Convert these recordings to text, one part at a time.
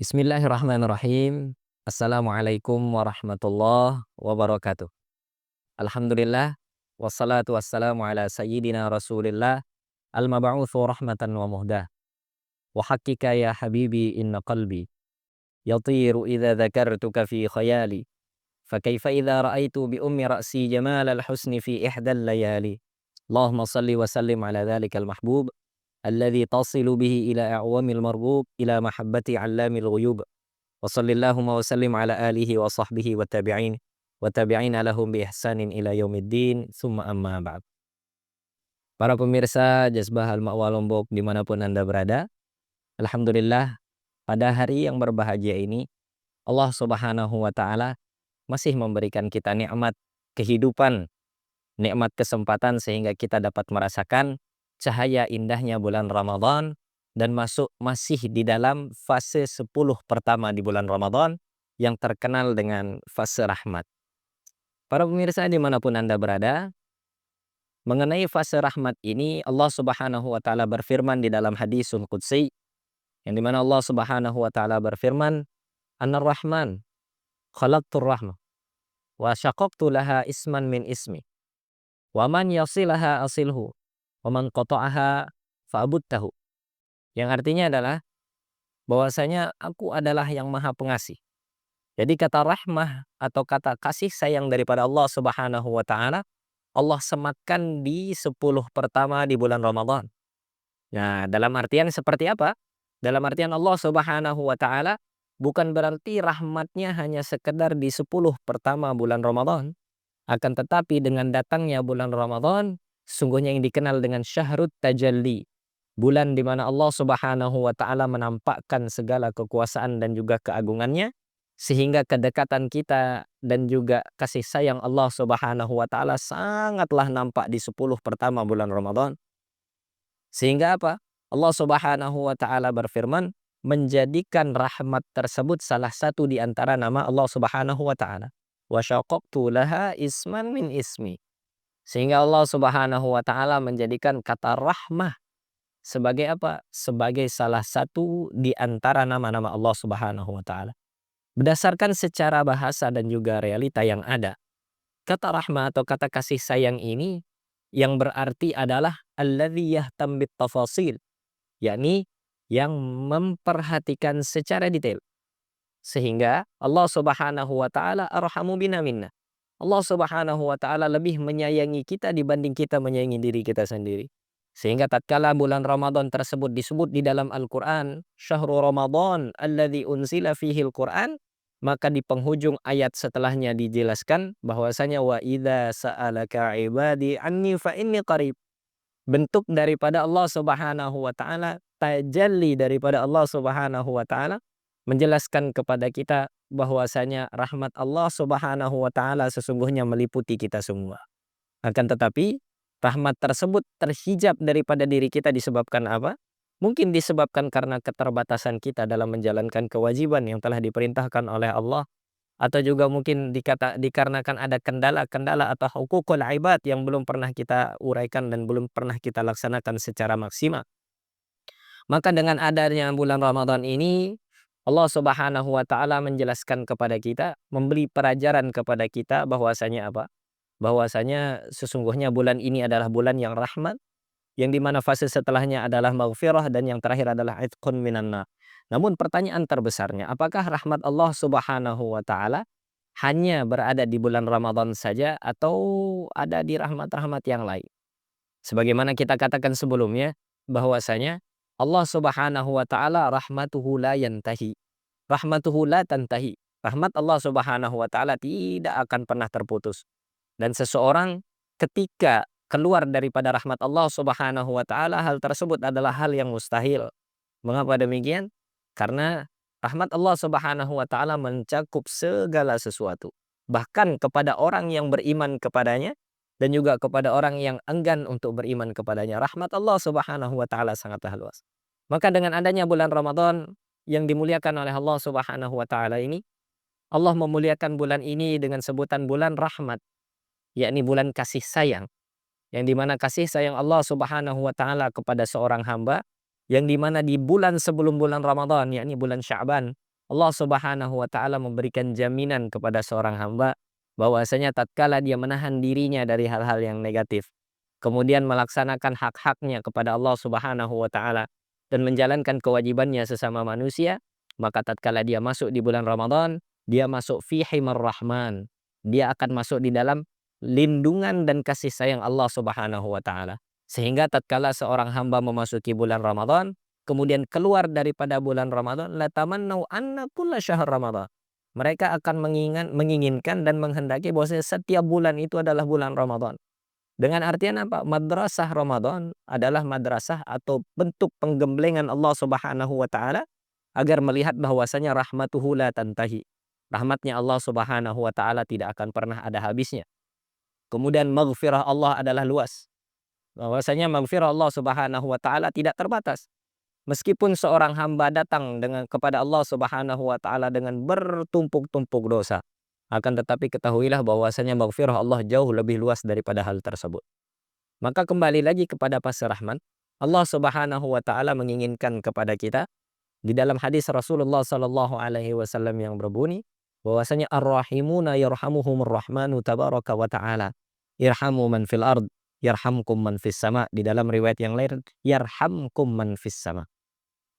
Bismillahirrahmanirrahim. Assalamualaikum warahmatullahi wabarakatuh. Alhamdulillah, wassalatu wassalamu ala sayyidina Rasulillah, al-mab'utsu rahmatan wa muhdah. Wa haqqika ya habibi inna qalbi yatiru idza dzakartuka fi khayali. Fa kaifa idza ra'aitu bi ummi ra'si jamal al-husni fi ihdal layali. Allahumma salli wa sallim ala dhalikal mahbub alladhi tasilu bihi ila a'wamil marbub ila mahabbati 'allamil ghuyub. Wa sallallahumma wa sallim ala alihi wa sahbihi wa tabi'ina lahum bi ihsanin ila yaumiddin, summa amma ba'd. Para pemirsa Jazbah Al-Ma'wa Lombok dimanapun Anda berada, alhamdulillah pada hari yang berbahagia ini Allah Subhanahu wa taala masih memberikan kita nikmat kehidupan, nikmat kesempatan sehingga kita dapat merasakan cahaya indahnya bulan Ramadan dan masih di dalam fase 10 pertama di bulan Ramadan yang terkenal dengan fase rahmat. Para pemirsa dimanapun Anda berada, mengenai fase rahmat ini Allah Subhanahu wa taala berfirman di dalam hadisul qudsi, yang dimana Allah Subhanahu wa taala berfirman, Anar-Rahman khalaqtur rahmah wa syaqaqtu laha isman min ismi wa man yasilaha asilhu wa man qata'aha fa'budtahu. Yang artinya adalah bahwasanya aku adalah yang maha pengasih. Jadi kata rahmah atau kata kasih sayang daripada Allah Subhanahu wa taala, Allah sematkan di 10 pertama di bulan Ramadan. Nah, dalam artian seperti apa? Dalam artian Allah Subhanahu wa taala bukan berarti rahmatnya hanya sekedar di 10 pertama bulan Ramadan. Akan tetapi dengan datangnya bulan Ramadan, sungguhnya yang dikenal dengan Syahrut Tajalli. Bulan di mana Allah Subhanahu wa taala menampakkan segala kekuasaan dan juga keagungannya, sehingga kedekatan kita dan juga kasih sayang Allah Subhanahu wa taala sangatlah nampak di 10 pertama bulan Ramadan. Sehingga apa? Allah Subhanahu wa taala berfirman menjadikan rahmat tersebut salah satu di antara nama Allah Subhanahu wa taala. Wa syaqaqtu laha isman min ismi. Sehingga Allah Subhanahu wa taala menjadikan kata rahmah sebagai apa? Sebagai salah satu di antara nama-nama Allah Subhanahu wa taala. Berdasarkan secara bahasa dan juga realita yang ada, kata rahmah atau kata kasih sayang ini yang berarti adalah alladzi yahtam bit tafasil, yakni yang memperhatikan secara detail. Sehingga Allah Subhanahu wa taala arhamu bina minna. Allah Subhanahu wa taala lebih menyayangi kita dibanding kita menyayangi diri kita sendiri. Sehingga tatkala bulan Ramadan tersebut disebut di dalam Al-Qur'an, Syahrul Ramadan alladzi unzila fihil Qur'an, maka di penghujung ayat setelahnya dijelaskan bahwasanya wa idza sa'alaka ibadi anni fa inni qarib. Bentuk daripada Allah Subhanahu wa taala, tajalli daripada Allah Subhanahu wa taala menjelaskan kepada kita bahwasanya rahmat Allah Subhanahu wa taala sesungguhnya meliputi kita semua. Akan tetapi rahmat tersebut terhijab daripada diri kita disebabkan apa? Mungkin disebabkan karena keterbatasan kita dalam menjalankan kewajiban yang telah diperintahkan oleh Allah, atau juga mungkin dikarenakan ada kendala-kendala atau hukukul ibad yang belum pernah kita uraikan dan belum pernah kita laksanakan secara maksimal. Maka dengan adanya bulan Ramadan ini Allah Subhanahu wa taala menjelaskan kepada kita, memberi pelajaran kepada kita bahwasanya apa? Bahwasanya sesungguhnya bulan ini adalah bulan yang rahmat, yang dimana fase setelahnya adalah maghfirah dan yang terakhir adalah itqun minan nar. Namun pertanyaan terbesarnya, apakah rahmat Allah Subhanahu wa taala hanya berada di bulan Ramadan saja atau ada di rahmat-rahmat yang lain? Sebagaimana kita katakan sebelumnya bahwasanya Allah Subhanahu wa taala rahmatuhu la yantahi. Rahmatuhu la tantahi. Rahmat Allah Subhanahu wa taala tidak akan pernah terputus. Dan seseorang ketika keluar daripada rahmat Allah Subhanahu wa taala, hal tersebut adalah hal yang mustahil. Mengapa demikian? Karena rahmat Allah Subhanahu wa taala mencakup segala sesuatu. Bahkan kepada orang yang beriman kepadanya dan juga kepada orang yang enggan untuk beriman kepadanya. Rahmat Allah Subhanahu wa taala sangatlah luas. Maka dengan adanya bulan Ramadan yang dimuliakan oleh Allah Subhanahu wa taala ini, Allah memuliakan bulan ini dengan sebutan bulan rahmat, yakni bulan kasih sayang, yang dimana kasih sayang Allah Subhanahu wa taala kepada seorang hamba, yang dimana di bulan sebelum bulan Ramadan, yakni bulan Sya'ban, Allah Subhanahu wa taala memberikan jaminan kepada seorang hamba bahwasanya tatkala dia menahan dirinya dari hal-hal yang negatif, kemudian melaksanakan hak-haknya kepada Allah Subhanahu wa taala dan menjalankan kewajibannya sesama manusia, maka tatkala dia masuk di bulan Ramadan, dia masuk fi himar rahman. Dia akan masuk di dalam lindungan dan kasih sayang Allah Subhanahu wa taala. Sehingga tatkala seorang hamba memasuki bulan Ramadan, kemudian keluar daripada bulan Ramadan, la tamannau anna kulla syahr Ramadan. Mereka akan menginginkan dan menghendaki bahwa setiap bulan itu adalah bulan Ramadan. Dengan artian apa? Madrasah Ramadan adalah madrasah atau bentuk penggemblengan Allah Subhanahu wa taala agar melihat bahwasanya rahmatuhu la tantahi. Rahmatnya Allah Subhanahu wa taala tidak akan pernah ada habisnya. Kemudian maghfirah Allah adalah luas. Bahwasanya maghfirah Allah Subhanahu wa taala tidak terbatas. Meskipun seorang hamba datang kepada Allah Subhanahu wa taala dengan bertumpuk-tumpuk dosa, akan tetapi ketahuilah bahwasanya maghfirah Allah jauh lebih luas daripada hal tersebut. Maka kembali lagi kepada fase rahmat, Allah Subhanahu wa taala menginginkan kepada kita di dalam hadis Rasulullah sallallahu alaihi wasallam yang berbunyi bahwasanya ar-rahimuna yarhamuhumur rahmanu tabaraka wa taala. Irhamu man fil ard yarhamkum man fis sama. Di dalam riwayat yang lain yarhamkum man fis sama.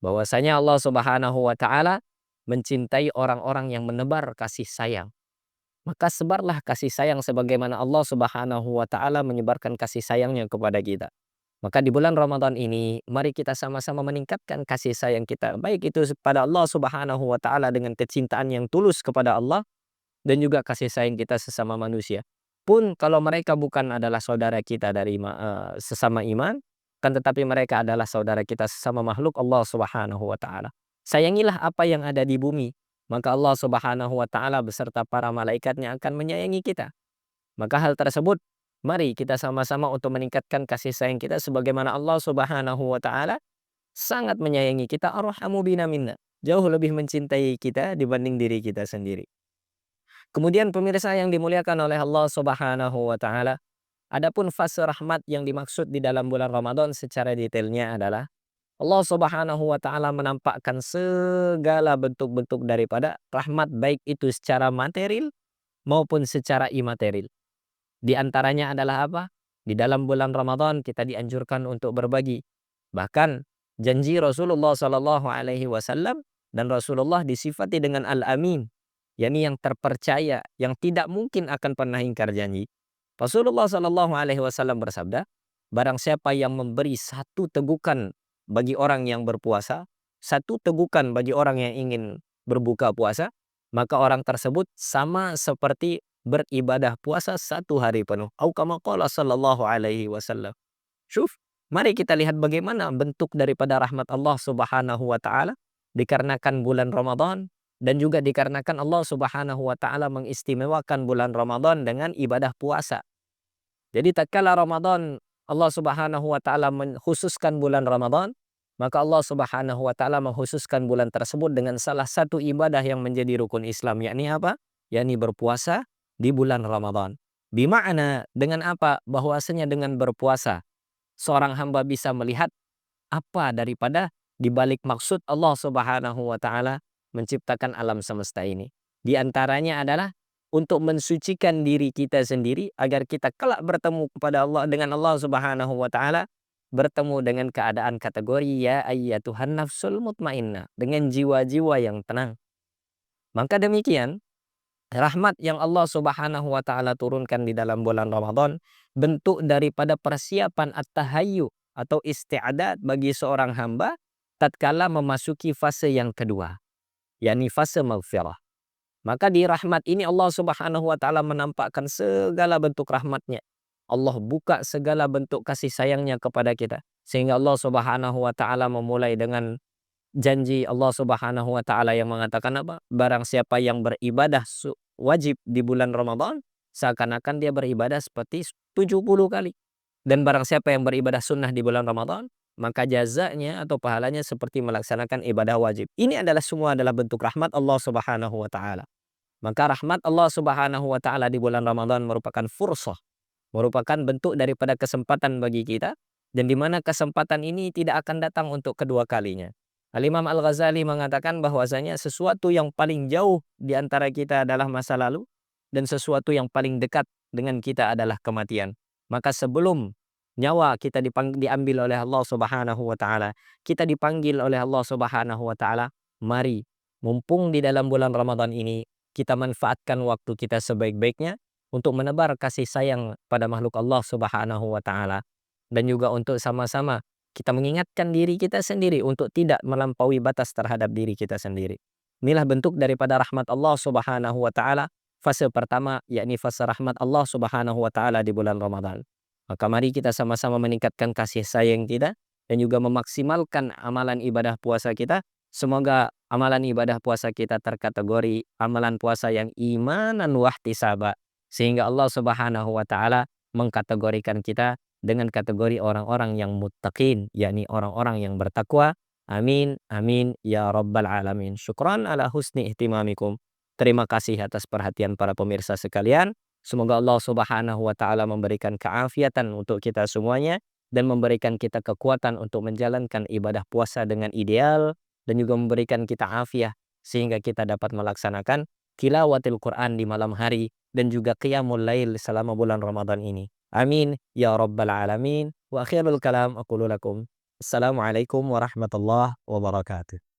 Bahwasanya Allah Subhanahu wa taala mencintai orang-orang yang menebar kasih sayang. Maka sebarlah kasih sayang sebagaimana Allah Subhanahu wa taala menyebarkan kasih sayangnya kepada kita. Maka di bulan Ramadan ini mari kita sama-sama meningkatkan kasih sayang kita, baik itu kepada Allah Subhanahu wa taala dengan kecintaan yang tulus kepada Allah dan juga kasih sayang kita sesama manusia. Pun kalau mereka bukan adalah saudara kita dari sesama iman, kan tetapi mereka adalah saudara kita sesama makhluk Allah Subhanahu wa taala. Sayangilah apa yang ada di bumi, maka Allah Subhanahu wa taala beserta para malaikatnya akan menyayangi kita. Maka hal tersebut mari kita sama-sama untuk meningkatkan kasih sayang kita sebagaimana Allah Subhanahu wa taala sangat menyayangi kita, arhamu bina minna. Jauh lebih mencintai kita dibanding diri kita sendiri. Kemudian pemirsa yang dimuliakan oleh Allah Subhanahu wa taala, adapun fase rahmat yang dimaksud di dalam bulan Ramadan secara detailnya adalah Allah Subhanahu wa taala menampakkan segala bentuk-bentuk daripada rahmat baik itu secara material maupun secara imaterial. Di antaranya adalah apa? Di dalam bulan Ramadan kita dianjurkan untuk berbagi. Bahkan janji Rasulullah Sallallahu Alaihi Wasallam dan Rasulullah disifati dengan Al-Amin, yakni yang terpercaya, yang tidak mungkin akan pernah ingkar janji. Rasulullah Sallallahu Alaihi Wasallam bersabda, barang siapa yang memberi satu tegukan bagi orang yang berpuasa, satu tegukan bagi orang yang ingin berbuka puasa, maka orang tersebut sama seperti beribadah puasa satu hari penuh. Au kama qala sallallahu alaihi wasallam. Syuf, mari kita lihat bagaimana bentuk daripada rahmat Allah Subhanahu wa taala dikarenakan bulan Ramadan dan juga dikarenakan Allah Subhanahu wa taala mengistimewakan bulan Ramadan dengan ibadah puasa. Jadi tatkala Ramadan Allah Subhanahu wa taala mengkhususkan bulan Ramadan, maka Allah Subhanahu wa taala mengkhususkan bulan tersebut dengan salah satu ibadah yang menjadi rukun Islam, yakni apa? Yakni berpuasa di bulan Ramadan. Bima'na dengan apa? Bahwasanya dengan berpuasa seorang hamba bisa melihat apa daripada dibalik maksud Allah Subhanahu wa taala menciptakan alam semesta ini. Di antaranya adalah untuk mensucikan diri kita sendiri agar kita kelak bertemu kepada Allah dengan Allah Subhanahu wa taala, bertemu dengan keadaan kategori ya ayyatuhan nafsul mutmainnah, dengan jiwa-jiwa yang tenang. Maka demikian rahmat yang Allah Subhanahu wa taala turunkan di dalam bulan Ramadan bentuk daripada persiapan at-tahayyu atau isti'dad bagi seorang hamba tatkala memasuki fase yang kedua, yakni fase maghfirah. Maka di rahmat ini Allah Subhanahu wa taala menampakkan segala bentuk rahmatnya. Allah buka segala bentuk kasih sayangnya kepada kita. Sehingga Allah Subhanahu wa taala memulai dengan janji Allah Subhanahu wa taala yang mengatakan apa? Barang siapa yang beribadah wajib di bulan Ramadan, seakan-akan dia beribadah seperti 70 kali. Dan barang siapa yang beribadah sunnah di bulan Ramadan, maka jazanya atau pahalanya seperti melaksanakan ibadah wajib. Ini adalah semua adalah bentuk rahmat Allah Subhanahu wa taala. Maka rahmat Allah Subhanahu wa taala di bulan Ramadan merupakan fursah, merupakan bentuk daripada kesempatan bagi kita, dan di mana kesempatan ini tidak akan datang untuk kedua kalinya. Al-Imam Al-Ghazali mengatakan bahwasanya sesuatu yang paling jauh di antara kita adalah masa lalu dan sesuatu yang paling dekat dengan kita adalah kematian. Maka sebelum nyawa kita diambil oleh Allah Subhanahu wa taala, kita dipanggil oleh Allah Subhanahu wa taala, mari mumpung di dalam bulan Ramadan ini kita manfaatkan waktu kita sebaik-baiknya untuk menebar kasih sayang pada makhluk Allah Subhanahu wa taala dan juga untuk sama-sama kita mengingatkan diri kita sendiri untuk tidak melampaui batas terhadap diri kita sendiri. Inilah bentuk daripada rahmat Allah Subhanahu wa taala fase pertama, yakni fase rahmat Allah Subhanahu wa taala di bulan Ramadan. Maka mari kita sama-sama meningkatkan kasih sayang kita dan juga memaksimalkan amalan ibadah puasa kita. Semoga amalan ibadah puasa kita terkategori amalan puasa yang imanan wahtisaba, sehingga Allah Subhanahu wa taala mengkategorikan kita dengan kategori orang-orang yang muttaqin, yakni orang-orang yang bertakwa. Amin, amin, ya rabbal alamin. Syukran ala husni ihtimamikum. Terima kasih atas perhatian para pemirsa sekalian. Semoga Allah Subhanahu wa taala memberikan keafiatan untuk kita semuanya dan memberikan kita kekuatan untuk menjalankan ibadah puasa dengan ideal dan juga memberikan kita afiah sehingga kita dapat melaksanakan tilawatil Quran di malam hari dan juga qiyamul lail selama bulan Ramadan ini. Amin ya rabbal alamin. Wa akhirul kalam aqulu lakum. Assalamualaikum warahmatullahi wabarakatuh.